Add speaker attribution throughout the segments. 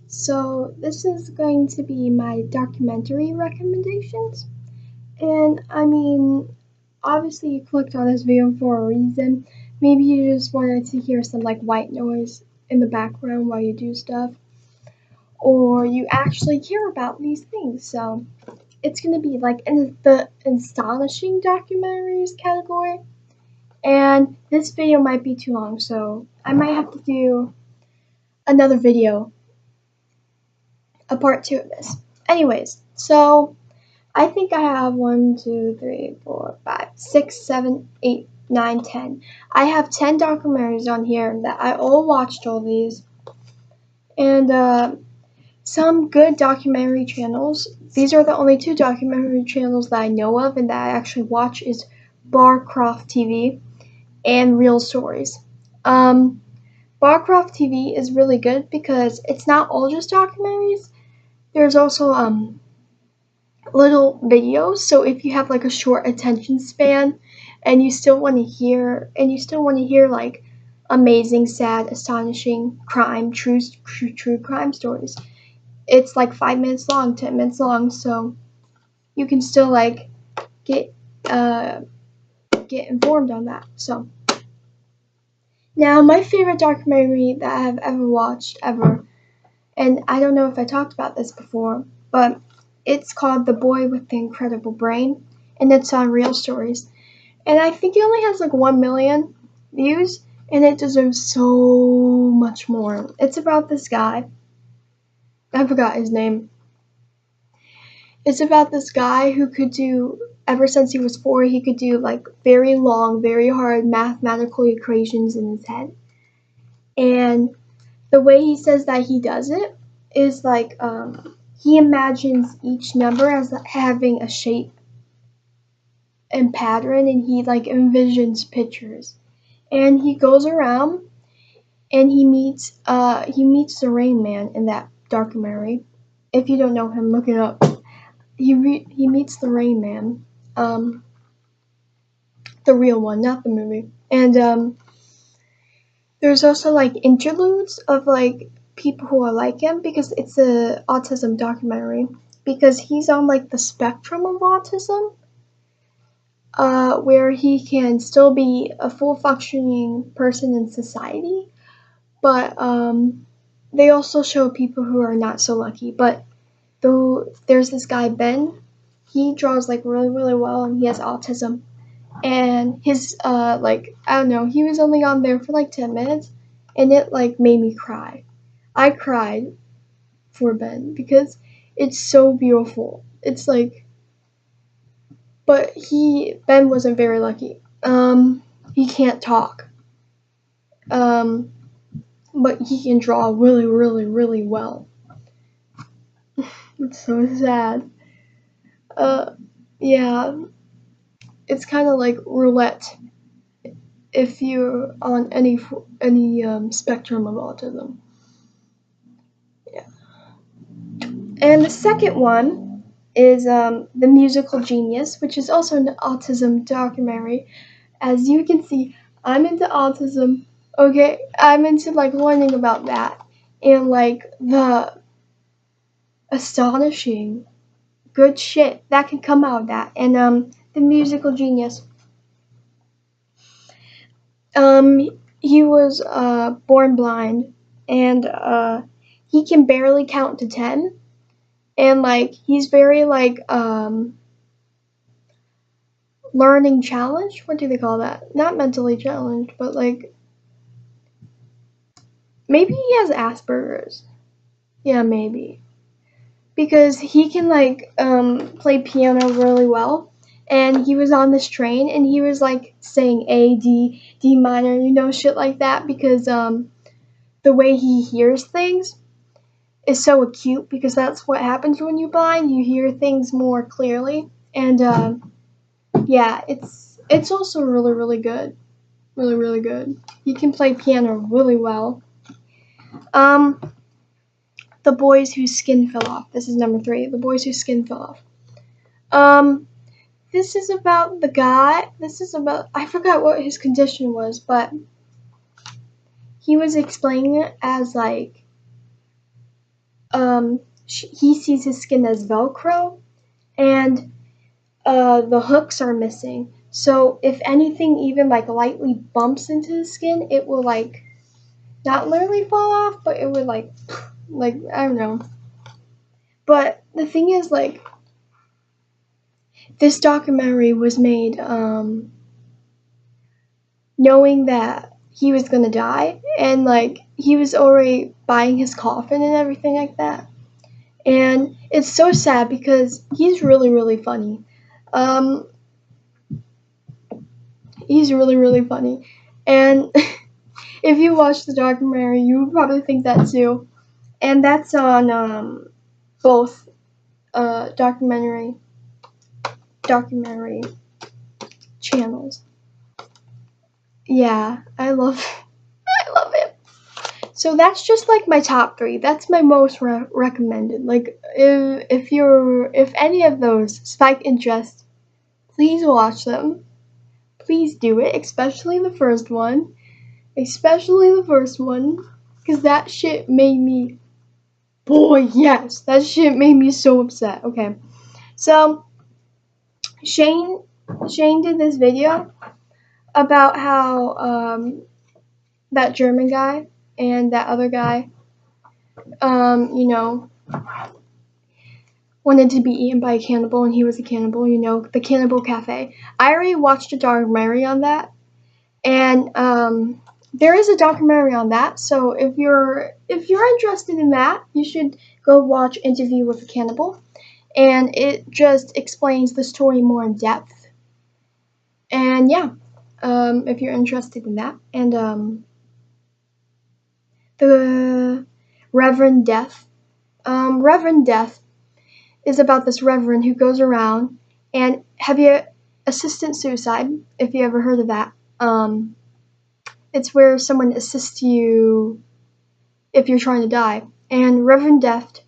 Speaker 1: So this is going to be my documentary recommendations. And I mean, obviously you clicked on this video for a reason. Maybe you just wanted to hear some like white noise in the background while you do stuff. Or you actually care about these things. So it's going to be like in the astonishing documentaries category. And this video might be too long, so I might have to do another video, a part 2 of this. Anyways, so I think I have 1, 2, 3, 4, 5, 6, 7, 8, 9, 10. I have 10 documentaries on here that I all watched all these. And some good documentary channels. These are the only 2 documentary channels that I know of and that I actually watch is Barcroft TV and Real Stories. Barcroft TV is really good because it's not all just documentaries. There's also little videos, so if you have like a short attention span and you still want to hear like amazing, sad, astonishing crime, true crime stories, it's like 5 minutes long, 10 minutes long, so you can still like get informed on that. So now my favorite documentary that I have ever watched ever, and I don't know if I talked about this before, but it's called The Boy with the Incredible Brain, and it's on Real Stories. And I think it only has like 1 million views, and it deserves so much more. It's about this guy. I forgot his name. It's about this guy who could do, ever since he was 4, he could do like very long, very hard mathematical equations in his head. And the way he says that he does it is like he imagines each number as having a shape and pattern, and he like envisions pictures. And he goes around and he meets the Rain Man in that documentary. If you don't know him, look it up. He meets the Rain Man, the real one, not the movie. And there's also like interludes of like people who are like him because it's a autism documentary, because he's on like the spectrum of autism, where he can still be a full functioning person in society, but they also show people who are not so lucky. But though there's this guy Ben, he draws like really really well and he has autism, and his like I don't know, he was only on there for like 10 minutes and it like made me cry. I cried for Ben because it's so beautiful. It's like, but Ben wasn't very lucky. He can't talk. But he can draw really really really well. It's so sad. Yeah, it's kind of like roulette if you're on any spectrum of autism. Yeah. And the second one is The Musical Genius, which is also an autism documentary. As you can see, I'm into autism. Okay, I'm into like learning about that and like the astonishing good shit that can come out of that. And The Musical Genius. He was born blind, and he can barely count to 10, and like he's very like learning challenged. What do they call that? Not mentally challenged, but like maybe he has Asperger's. Yeah, maybe, because he can like play piano really well. And he was on this train and he was like saying A, D minor, shit like that, because the way he hears things is so acute, because that's what happens when you're blind. You hear things more clearly. And yeah, it's also really really good. Really really good. He can play piano really well. The Boys Whose Skin Fell Off. This is number 3. The Boys Whose Skin Fell Off. This is about the guy. I forgot what his condition was, but he was explaining it as like he sees his skin as Velcro, and the hooks are missing. So if anything even like lightly bumps into his skin, it will like not literally fall off, but it would like I don't know. But the thing is, like, this documentary was made knowing that he was gonna die, and like he was already buying his coffin and everything like that. And it's so sad because he's really, really funny. Um, he's really, really funny. And if you watch the documentary, you would probably think that too. And that's on both documentary channels. Yeah, I love I love it. So that's just like my top 3. That's my most recommended. Like if any of those spike interest, please watch them. Please do it, especially the first one. Especially the first one, because that shit made me, boy, yes, that shit made me so upset. Okay, so Shane did this video about how that German guy and that other guy, you know, wanted to be eaten by a cannibal, and he was a cannibal. You know, the Cannibal Cafe. I already watched a documentary on that, and there is a documentary on that. So if you're interested in that, you should go watch Interview with a Cannibal, and it just explains the story more in depth. And yeah, if you're interested in that, and the Reverend Death. Reverend Death is about this reverend who goes around and have you assistant suicide, if you ever heard of that. It's where someone assists you if you're trying to die. And Reverend Death,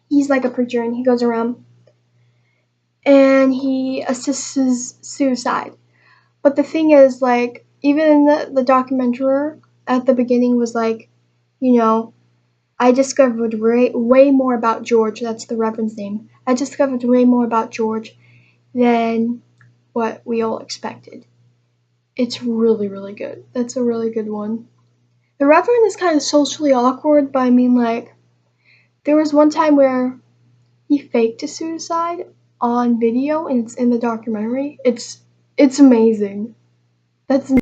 Speaker 1: he's like a preacher, and he goes around and he assists suicide. But the thing is, like, even in the documentary at the beginning was like, you know, I discovered way more about George. That's the Reverend's name. I discovered way more about George than what we all expected. It's really, really good. That's a really good one. The Reverend is kind of socially awkward, but I mean, like, there was one time where he faked a suicide on video, and it's in the documentary. It's amazing. That's